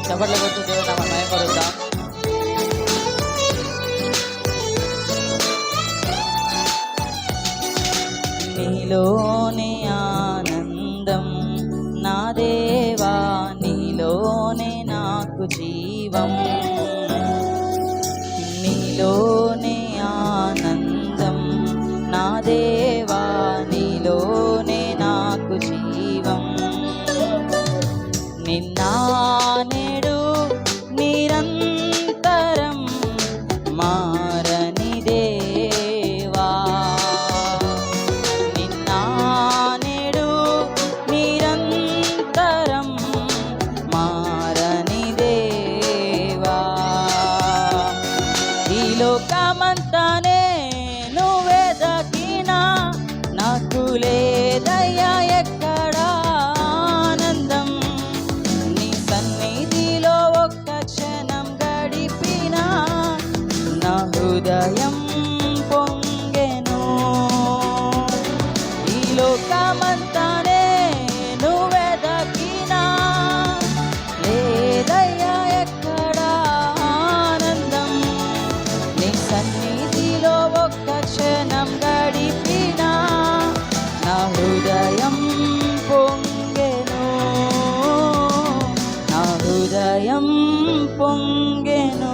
చప్పట్లు కొడుతూ దేవుని నామమున మహిమపరుద్దాం. నీలోనే ఆనందం నా దేవా, నీలోనే నాకు జీవం. నీలోనే ఆనందం నా దేవా, నీలోనే నాకు జీవం. నిన్నా నేడు నిరంతరం మారని దేవా, నిన్నా నేడు నిరంతరం మారని దేవా. ఈ లోకమంతానే నువ్వెదకినా నాకు లేదయ్యా ఎక్కడ ఆనందం. నీ సన్నిధిలో ఒక్క క్షణం గడిపినా నా హృదయం పొంగెను. ఈ లోకమంతానే నువ్వెదకినా లేదయ్యా ఎక్కడ ఆనందం. నీ సన్నిధిలో ఒక్క క్షణం గడిపినా నా హృదయం పొంగెను, నా హృదయం పొంగెను.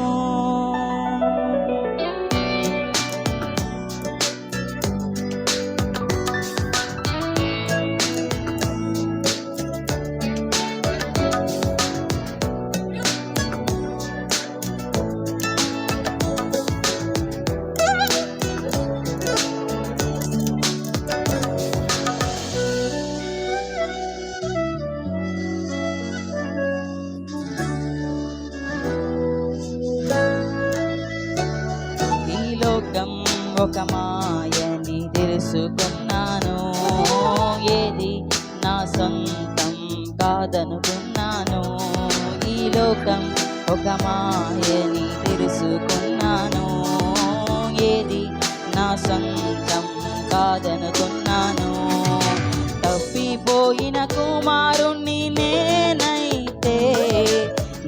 ఒక మాయని తెలుసుకున్నాను, ఏది నా సొంతం కాదనుకున్నాను. ఈ లోకం ఒక మాయని తెలుసుకున్నాను, ఏది నా సొంతం కాదనుకున్నాను. తప్పిపోయిన కుమారుణ్ణి నేనైతే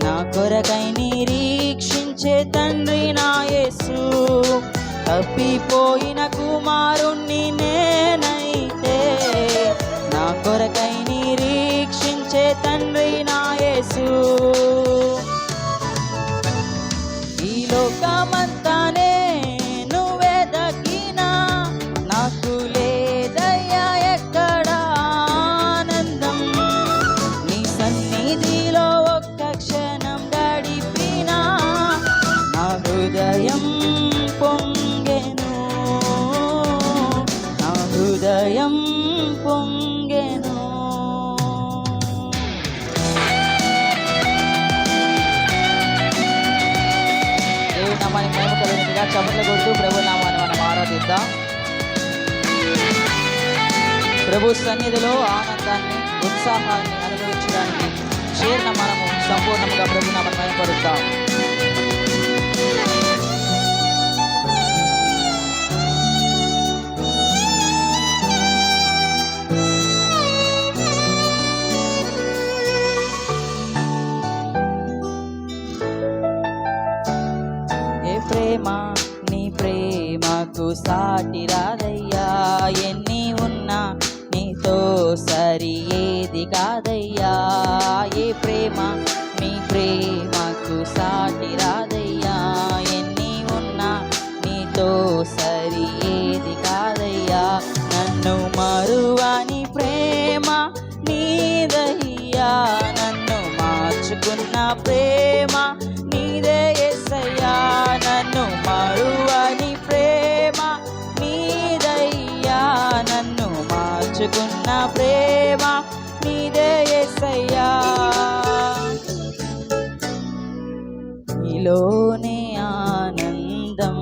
నా కొరకై నిరీక్షించే తండ్రి నా యేసు. తప్పిపోయిన కుమారుణ్ణి నేనైతే నా కొరకై నిరీక్షించే తండ్రి నా యేసు. ఈ లోకమంతానే నువ్వెదకినా నాకు లేదయ్యా ఎక్కడ ఆనందం. నీ సన్నిధిలో ఒక్క క్షణం గడిపినా నా హృదయం పొంగెను, నా హృదయం పొంగెను. దేవుని నామానికి మహిమ కలుగునుగా. చప్పట్లు కొడుతూ ప్రభు నామాన్ని మనం ఆరాధిద్దాం. ప్రభు సన్నిధిలో ఆనందాన్ని ఉత్సాహాన్ని అనుభవించడానికి చేరిన మనము సంపూర్ణంగా ప్రభు నామాన్ని మహిమపరుద్దాం. ప్రేమ నీ ప్రేమకు సాటి రాదయ్యా, ఎన్ని ఉన్నా నీతో సరి ఏది కాదయ్యా. ఏ ప్రేమ నీ ప్రేమకు సాటి రాదయ్యా, ఎన్ని ఉన్నా నీతో సరి ఏది కాదయ్యా. నన్ను మరువని ప్రేమ నీదయ్యా, నన్ను మార్చుకున్న ప్రేమ నీదే యేసయ్యా. నన్ను మరువని ప్రేమ నీదయ్యా, నన్ను మార్చుకున్న ప్రేమ నీదే యేసయ్యా. నీలోనే ఆనందం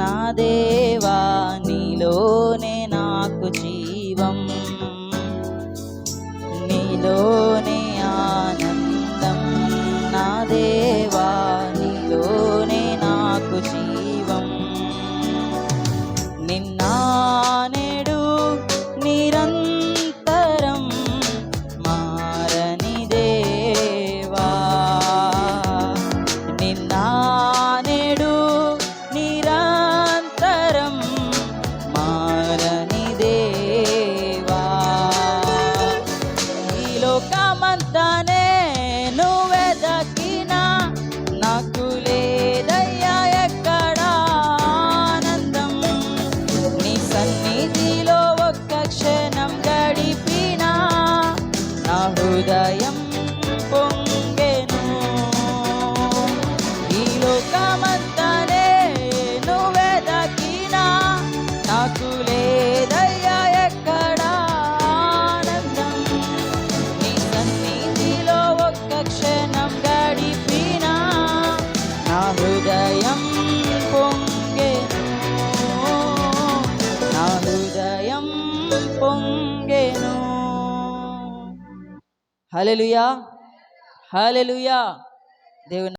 నా దేవా, నీలోనే నాకు జీవం, నీలోనే ఆనందం నా దేవా, నీలోనే నాకు జీవం. నిన్నా నేడు నిరంతరం మారని దేవా, నిన్నా నేడు నిరంతరం మారని దేవా. ఈ లోకమంతానే నువ్వెదకినా నాకు లేదయ్యా ఎక్కడ ఆనందం. నీ సన్నిధిలో ఒక్క క్షణం గడిపినా నా హృదయం పొంగెను. ఈ లోకమంతానే నువ్వెదకినా నాకు లేదయ్యా ఎక్కడ ఆనందం. నీ సన్నిధిలో ఒక్క క్షణం గడిపినా నా హృదయం పొంగెను, నా హృదయం పొంగెను. హల్లెలూయా, హల్లెలూయా. దేవుని